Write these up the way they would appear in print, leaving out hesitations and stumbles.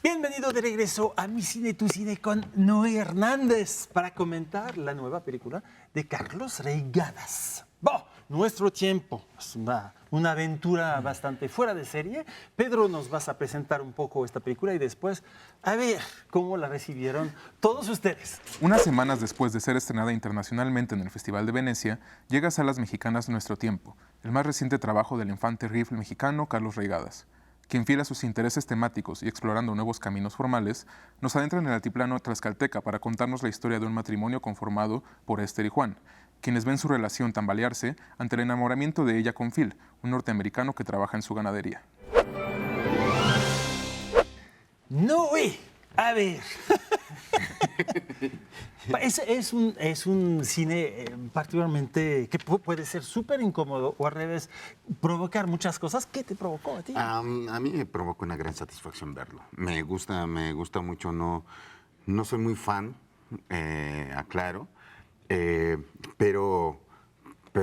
Bienvenido de regreso a Mi Cine, Tu Cine con Noé Hernández para comentar la nueva película de Carlos Reigadas. Nuestro tiempo es una aventura bastante fuera de serie. Pedro, nos vas a presentar un poco esta película y después a ver cómo la recibieron todos ustedes. Unas semanas después de ser estrenada internacionalmente en el Festival de Venecia, llega a salas mexicanas Nuestro Tiempo, el más reciente trabajo del infante rifle mexicano Carlos Reigadas, quien fiel a sus intereses temáticos y explorando nuevos caminos formales, nos adentra en el altiplano tlaxcalteca para contarnos la historia de un matrimonio conformado por Esther y Juan, quienes ven su relación tambalearse ante el enamoramiento de ella con Phil, un norteamericano que trabaja en su ganadería. Noé, a ver. Es un cine particularmente que puede ser súper incómodo o al revés, provocar muchas cosas. ¿Qué te provocó a ti? A mí me provocó una gran satisfacción verlo. Me gusta mucho. No soy muy fan, aclaro, pero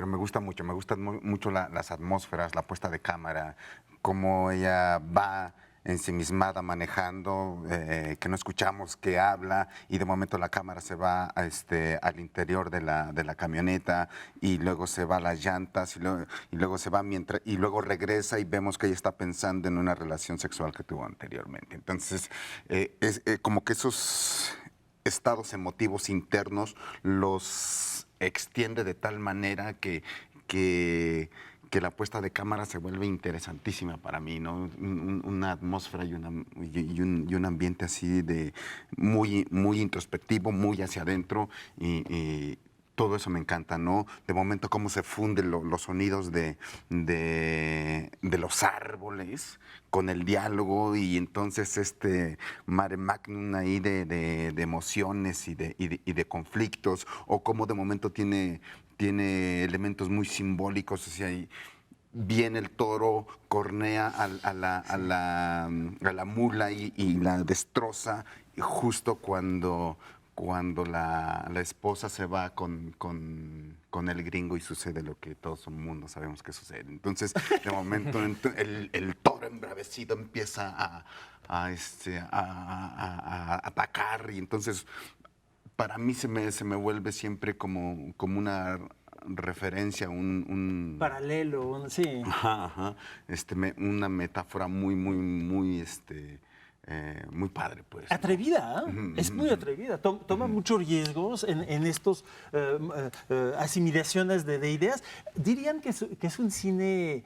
me gusta mucho. Me gustan mucho las atmósferas, la puesta de cámara, cómo ella va ensimismada manejando, que no escuchamos que habla y de momento la cámara se va al interior de la camioneta y luego se va a las llantas y luego se va y luego regresa y vemos que ella está pensando en una relación sexual que tuvo anteriormente. Entonces, es como que esos estados emotivos internos los extiende de tal manera que la puesta de cámara se vuelve interesantísima para mí, ¿no? Una atmósfera y un ambiente así de muy introspectivo, muy hacia adentro y todo eso me encanta, ¿no? De momento cómo se funden los sonidos de los árboles con el diálogo y entonces este mare magnum ahí de emociones y de conflictos, o cómo de momento tiene elementos muy simbólicos, o sea, viene el toro, cornea a la mula y la destroza justo cuando la esposa se va con el gringo y sucede lo que todo el mundo sabemos que sucede. Entonces, de momento, el toro embravecido empieza a atacar y entonces, para mí se me vuelve siempre como una referencia, un Paralelo, sí. Ajá. Una metáfora muy padre, pues, ¿no? Atrevida, ¿eh? Es muy atrevida. Toma muchos riesgos en estos asimilaciones de ideas. ¿Dirían que es un cine,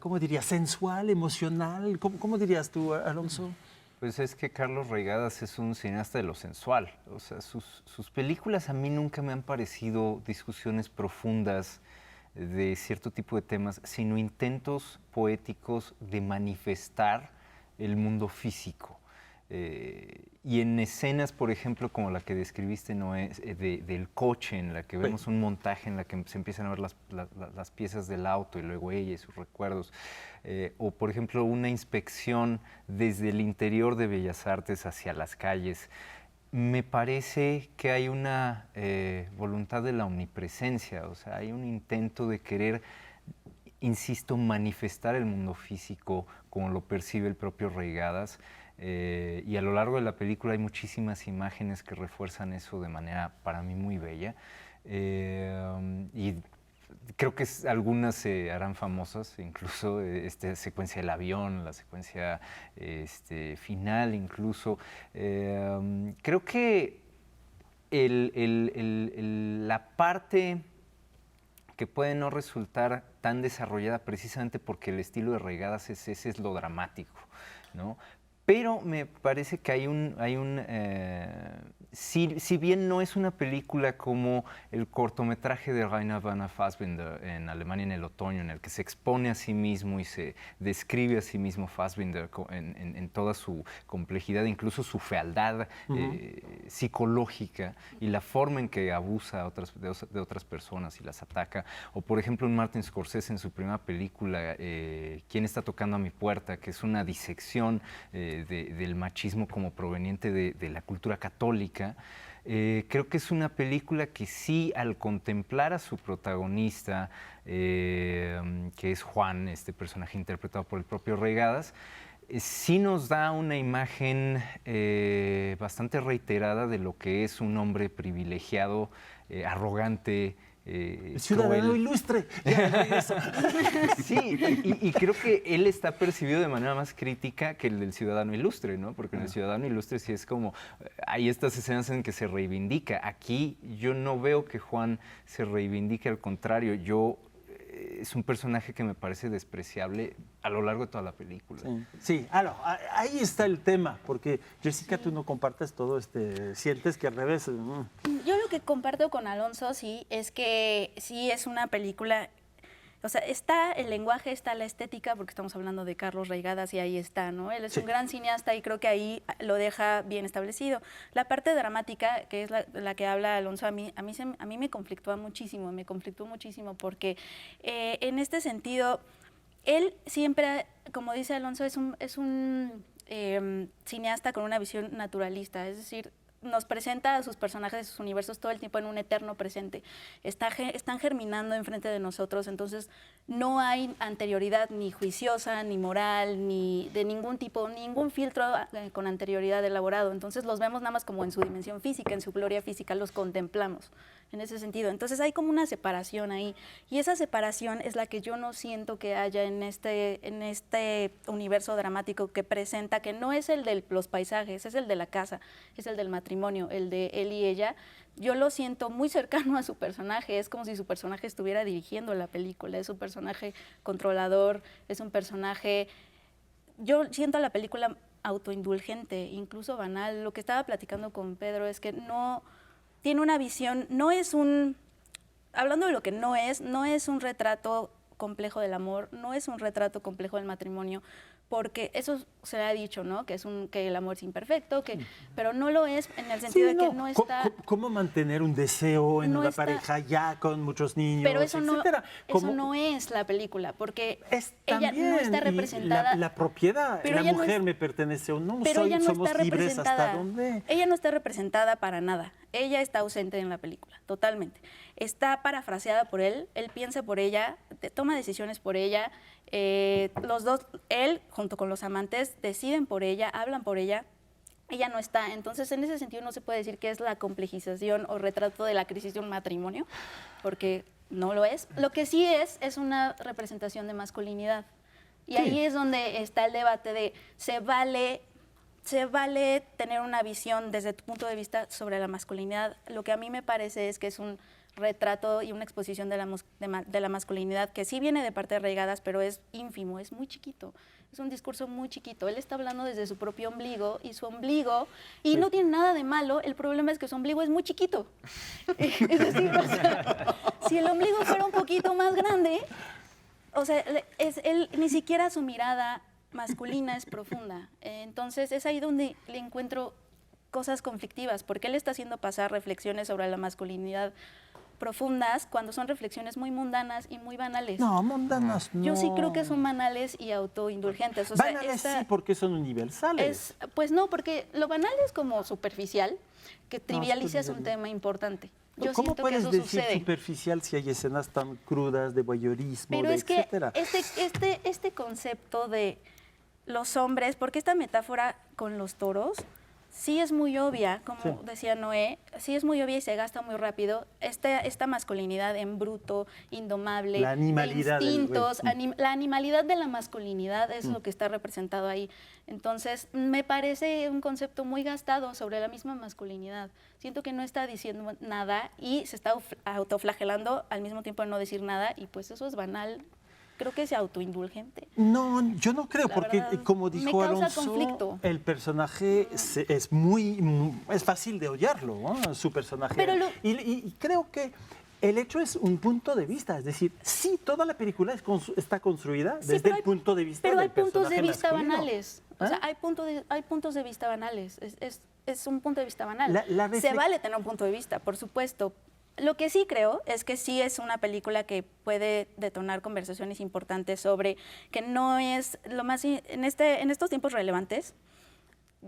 cómo dirías, sensual, emocional? ¿Cómo dirías tú, Alonso? Pues es que Carlos Reigadas es un cineasta de lo sensual. O sea, sus películas a mí nunca me han parecido discusiones profundas de cierto tipo de temas, sino intentos poéticos de manifestar el mundo físico. Y en escenas, por ejemplo, como la que describiste, Noé, del coche, en la que vemos un montaje en la que se empiezan a ver las piezas del auto y luego ella y sus recuerdos, o por ejemplo una inspección desde el interior de Bellas Artes hacia las calles, me parece que hay una voluntad de la omnipresencia, o sea, hay un intento de querer, insisto, manifestar el mundo físico como lo percibe el propio Reigadas. Y a lo largo de la película hay muchísimas imágenes que refuerzan eso de manera, para mí, muy bella. Y creo que algunas se harán famosas, incluso esta secuencia del avión, la secuencia final incluso. Creo que la parte que puede no resultar tan desarrollada precisamente porque el estilo de Reigadas es lo dramático, ¿no? Pero me parece que si bien no es una película como el cortometraje de Rainer Werner Fassbinder en Alemania en el otoño, en el que se expone a sí mismo y se describe a sí mismo Fassbinder en toda su complejidad, incluso su fealdad psicológica y la forma en que abusa de otras personas y las ataca, o por ejemplo un Martin Scorsese en su primera película, ¿Quién está tocando a mi puerta?, que es una disección del machismo como proveniente de la cultura católica. Creo que es una película que sí, al contemplar a su protagonista, que es Juan, este personaje interpretado por el propio Reigadas, sí nos da una imagen bastante reiterada de lo que es un hombre privilegiado, arrogante, ciudadano cruel. ilustre. Ya regreso. Sí, y creo que él está percibido de manera más crítica que el del ciudadano ilustre, ¿no? Porque en el ciudadano ilustre sí es como, hay estas escenas en que se reivindica. Aquí yo no veo que Juan se reivindique, al contrario, es un personaje que me parece despreciable a lo largo de toda la película. Sí, ahí está el tema, porque Jessica, tú no compartes todo sientes que al revés. Yo lo que comparto con Alonso, sí, es que sí es una película, o sea, está el lenguaje, está la estética, porque estamos hablando de Carlos Reigadas y ahí está, ¿no? Él es un gran cineasta y creo que ahí lo deja bien establecido. La parte dramática, que es la que habla Alonso, a mí me conflictúa muchísimo, porque en este sentido, él siempre, como dice Alonso, es un cineasta con una visión naturalista, es decir, nos presenta a sus personajes, sus universos todo el tiempo en un eterno presente. Están germinando enfrente de nosotros, entonces no hay anterioridad ni juiciosa, ni moral, ni de ningún tipo, ningún filtro con anterioridad elaborado. Entonces los vemos nada más como en su dimensión física, en su gloria física, los contemplamos en ese sentido. Entonces hay como una separación ahí, y esa separación es la que yo no siento que haya en este universo dramático que presenta, que no es el de los paisajes, es el de la casa, es el del matrimonio, el de él y ella. Yo lo siento muy cercano a su personaje, es como si su personaje estuviera dirigiendo la película, es un personaje controlador, es un personaje... Yo siento la película autoindulgente, incluso banal. Lo que estaba platicando con Pedro es que no tiene una visión, hablando de lo que no es un retrato complejo del amor, no es un retrato complejo del matrimonio, porque eso se le ha dicho, ¿no? Que el amor es imperfecto, pero no lo es en el sentido de que no está... ¿Cómo mantener un deseo en no una está, pareja ya con muchos niños, pero eso etcétera? Eso no es la película, porque ella también, no está representada... La propiedad, pero la ella mujer no me pertenece o no, pero ella no somos está libres representada. hasta dónde. Ella no está representada para nada. Ella está ausente en la película, totalmente. Está parafraseada por él piensa por ella, toma decisiones por ella. Los dos, él junto con los amantes, deciden por ella, hablan por ella. Ella no está. Entonces, en ese sentido, no se puede decir que es la complejización o retrato de la crisis de un matrimonio, porque no lo es. Lo que sí es una representación de masculinidad. Y ahí es donde está el debate de se vale tener una visión desde tu punto de vista sobre la masculinidad. Lo que a mí me parece es que es un retrato y una exposición de la masculinidad que sí viene de parte de Reigadas, pero es ínfimo, es muy chiquito. Es un discurso muy chiquito. Él está hablando desde su propio ombligo y su ombligo, y no tiene nada de malo, el problema es que su ombligo es muy chiquito. Es decir, o sea, si el ombligo fuera un poquito más grande, o sea, él ni siquiera su mirada masculina es profunda. Entonces es ahí donde le encuentro cosas conflictivas, porque él está haciendo pasar reflexiones sobre la masculinidad profundas cuando son reflexiones muy mundanas y muy banales. No, mundanas no. Yo sí creo que son banales y autoindulgentes. O sea, banales sí, porque son universales. Pues no, porque lo banal es como superficial, que trivializas un tema importante. Yo ¿Cómo siento que puedes eso decir sucede. superficial si hay escenas tan crudas de voyeurismo, Pero de es que etcétera? este concepto de los hombres, porque esta metáfora con los toros sí es muy obvia, como decía Noé, sí es muy obvia y se gasta muy rápido. Esta masculinidad en bruto, indomable, la animalidad de instintos, la animalidad de la masculinidad es lo que está representado ahí. Entonces, me parece un concepto muy gastado sobre la misma masculinidad. Siento que no está diciendo nada y se está autoflagelando al mismo tiempo de no decir nada, y pues eso es banal. Creo que es autoindulgente. No, yo no creo, porque verdad, como dijo me causa Alonso, conflicto. el personaje es fácil de odiarlo, ¿no? Su personaje. Pero y creo que el hecho es un punto de vista, es decir, sí, toda la película está construida desde el punto de vista pero del hay puntos de personaje vista masculino. banales. O sea, hay puntos de vista banales. Es un punto de vista banal. Se vale tener un punto de vista, por supuesto. Lo que sí creo es que sí es una película que puede detonar conversaciones importantes sobre que no es lo más en estos tiempos relevantes.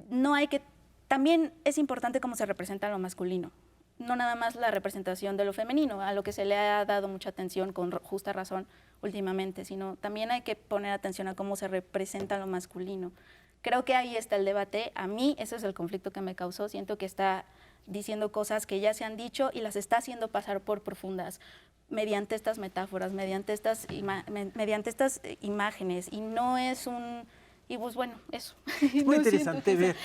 No hay que también es importante cómo se representa lo masculino. no nada más la representación de lo femenino, a lo que se le ha dado mucha atención con justa razón últimamente, sino también hay que poner atención a cómo se representa lo masculino. Creo que ahí está el debate. A mí ese es el conflicto que me causó. Siento que está diciendo cosas que ya se han dicho y las está haciendo pasar por profundas mediante estas metáforas, mediante estas imágenes. Y no es un... Y pues bueno, eso. Es muy interesante ver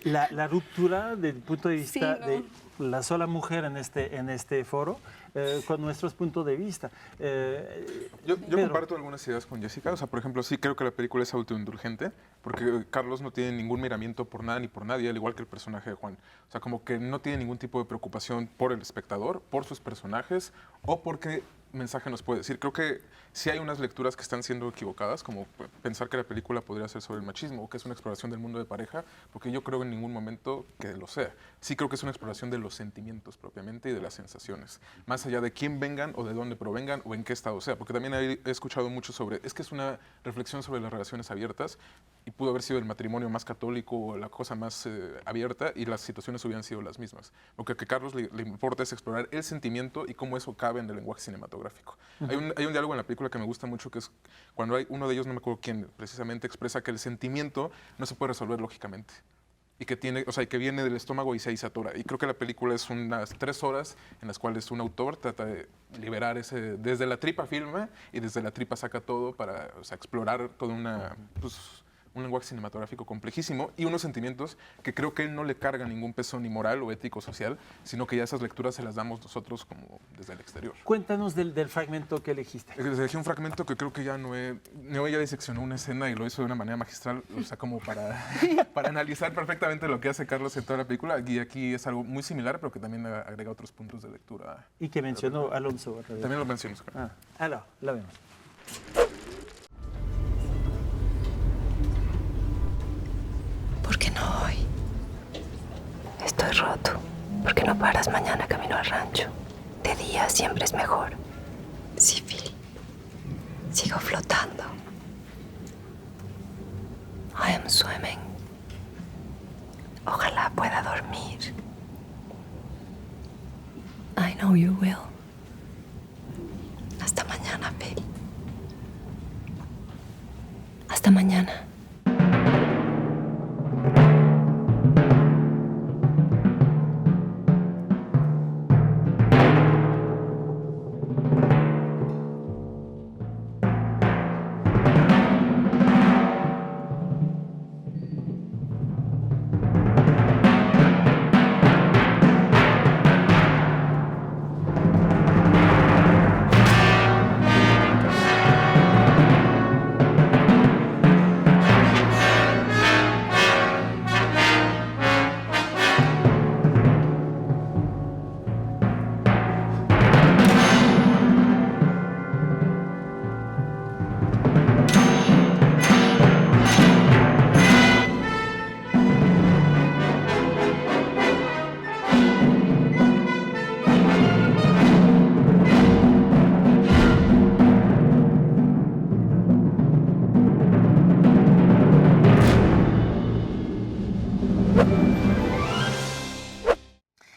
la ruptura desde el punto de vista Sí, ¿no? de la sola mujer en este foro con nuestros puntos de vista. Yo Pedro. comparto algunas ideas con Jessica. O sea, por ejemplo, sí creo que la película es autoindulgente, porque Carlos no tiene ningún miramiento por nada ni por nadie, al igual que el personaje de Juan. O sea, como que no tiene ningún tipo de preocupación por el espectador, por sus personajes o por qué mensaje nos puede decir. Creo que sí hay unas lecturas que están siendo equivocadas, como pensar que la película podría ser sobre el machismo o que es una exploración del mundo de pareja, porque yo creo en ningún momento que lo sea. Sí creo que es una exploración de los sentimientos propiamente y de las sensaciones, más allá de quién vengan o de dónde provengan o en qué estado sea, porque también he escuchado mucho sobre, es que es una reflexión sobre las relaciones abiertas y pudo haber sido el matrimonio más católico o la cosa más abierta y las situaciones hubieran sido las mismas. Lo que a Carlos le importa es explorar el sentimiento y cómo eso cabe en el lenguaje cinematográfico. Hay un diálogo en la película que me gusta mucho, que es cuando hay uno de ellos, no me acuerdo quién, precisamente expresa que el sentimiento no se puede resolver lógicamente. Y que tiene, o sea, que viene del estómago y se atora. Y creo que la película es unas 3 horas en las cuales un autor trata de liberar ese, desde la tripa filma y desde la tripa saca todo para, o sea, explorar toda una, pues, un lenguaje cinematográfico complejísimo y unos sentimientos que creo que él no le carga ningún peso ni moral o ético o social, sino que ya esas lecturas se las damos nosotros como desde el exterior. Cuéntanos del fragmento que elegiste. Elegí un fragmento que creo que ya Noé ya diseccionó una escena y lo hizo de una manera magistral, o sea, como para analizar perfectamente lo que hace Carlos en toda la película. Y aquí es algo muy similar, pero que también agrega otros puntos de lectura. Y que mencionó Alonso. También lo mencionas. Alors, la vemos. ¿Por qué no hoy? Estoy roto. ¿Por qué no paras mañana camino al rancho? De día siempre es mejor. Sí, Phil. Sigo flotando. I am swimming. Ojalá pueda dormir. I know you will. Hasta mañana, Phil. Hasta mañana.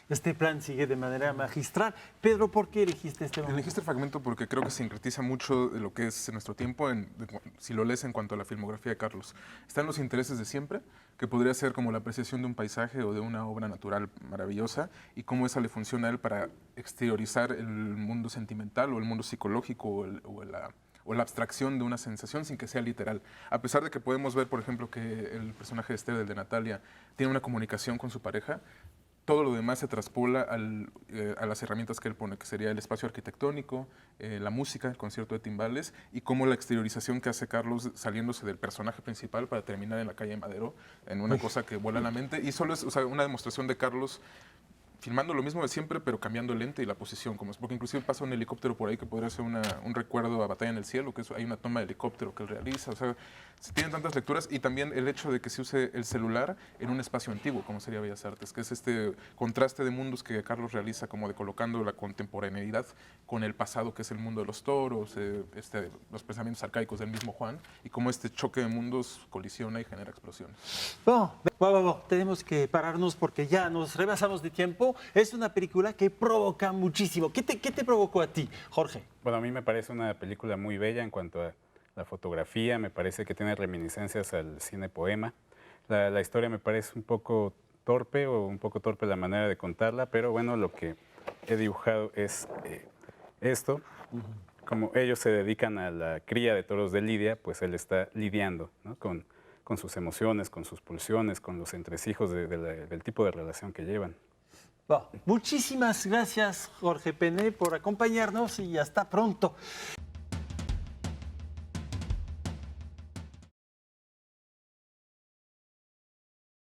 Este plan sigue de manera magistral. Pedro, ¿por qué elegiste este momento? Elegiste el fragmento porque creo que sincretiza mucho de lo que es nuestro tiempo, si lo lees en cuanto a la filmografía de Carlos. Están los intereses de siempre, que podría ser como la apreciación de un paisaje o de una obra natural maravillosa, y cómo esa le funciona a él para exteriorizar el mundo sentimental o el mundo psicológico o la abstracción de una sensación sin que sea literal. A pesar de que podemos ver, por ejemplo, que el personaje de Esther, el de Natalia, tiene una comunicación con su pareja, todo lo demás se traspola a las herramientas que él pone, que sería el espacio arquitectónico, la música, el concierto de timbales, y cómo la exteriorización que hace Carlos saliéndose del personaje principal para terminar en la calle Madero, en una cosa que vuela la mente. Y solo es, o sea, una demostración de Carlos filmando lo mismo de siempre, pero cambiando el lente y la posición, porque inclusive pasa un helicóptero por ahí que podría ser un recuerdo a Batalla en el Cielo, que hay una toma de helicóptero que él realiza. O sea, se tienen tantas lecturas, y también el hecho de que se use el celular en un espacio antiguo, como sería Bellas Artes, que es este contraste de mundos que Carlos realiza, como de colocando la contemporaneidad con el pasado, que es el mundo de los toros, los pensamientos arcaicos del mismo Juan, y cómo este choque de mundos colisiona y genera explosiones. Bueno, tenemos que pararnos porque ya nos rebasamos de tiempo. tiempo es una película que provoca muchísimo. ¿Qué te provocó a ti, Jorge? Bueno, a mí me parece una película muy bella en cuanto a la fotografía, me parece que tiene reminiscencias al cine poema. La historia me parece un poco torpe la manera de contarla, pero bueno, lo que he dibujado es esto. Como ellos se dedican a la cría de toros de lidia, pues él está lidiando, ¿no? con sus emociones, con sus pulsiones, con los entresijos del tipo de relación que llevan. Muchísimas gracias, Jorge Pene, por acompañarnos y hasta pronto.